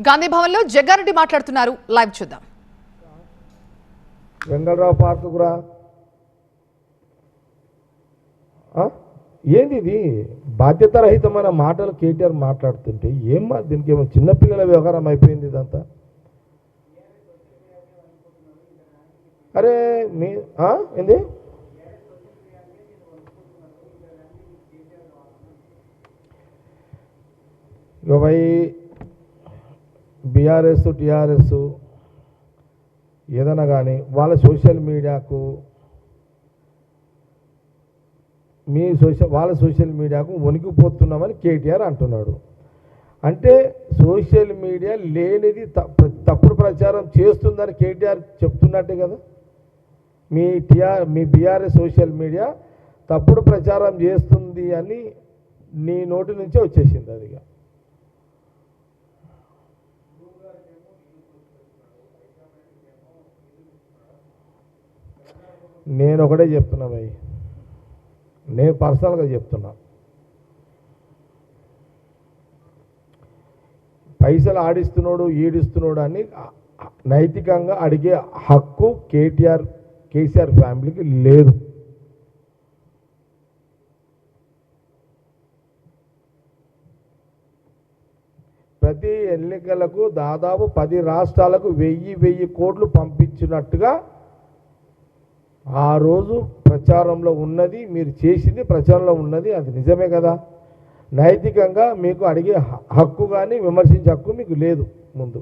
గాంధీ భవన్లో జగ్గారెడ్డి మాట్లాడుతున్నారు. లైవ్ చూద్దాం. వెంగళరావు పార్క్ కూడా ఏంది ఇది బాధ్యతారహితమైన మాటలు కేటీఆర్ మాట్లాడుతుంటే దీనికి ఏమో చిన్నపిల్లల వ్యవహారం అయిపోయింది ఇదంతా. అరే మీ ఏంది ఇక బీఆర్ఎస్ టీఆర్ఎస్ ఏదైనా కానీ వాళ్ళ సోషల్ మీడియాకు వాళ్ళ సోషల్ మీడియాకు వణికిపోతున్నామని కేటీఆర్ అంటున్నాడు. అంటే సోషల్ మీడియా లేనిది తప్పుడు ప్రచారం చేస్తుందని కేటీఆర్ చెప్తున్నట్టే కదా. మీ బీఆర్ఎస్ సోషల్ మీడియా తప్పుడు ప్రచారం చేస్తుంది అని నీ నోటి నుంచే వచ్చేసింది. అదిగా నేను ఒకటే చెప్తున్నా భయ్, నేను పర్సనల్గా చెప్తున్నా, పైసలు ఆడిస్తున్నాడు ఈడిస్తున్నాడు అని నైతికంగా అడిగే హక్కు కేసీఆర్ ఫ్యామిలీకి లేదు. ప్రతి ఎన్నికలకు దాదాపు 10 రాష్ట్రాలకు 1000 కోట్లు పంపించినట్టుగా ఆ రోజు ప్రచారంలో ఉన్నది, మీరు చేసింది ప్రచారంలో ఉన్నది, అది నిజమే కదా. నైతికంగా మీకు అడిగే హక్కు కానీ విమర్శించే హక్కు మీకు లేదు ముందు.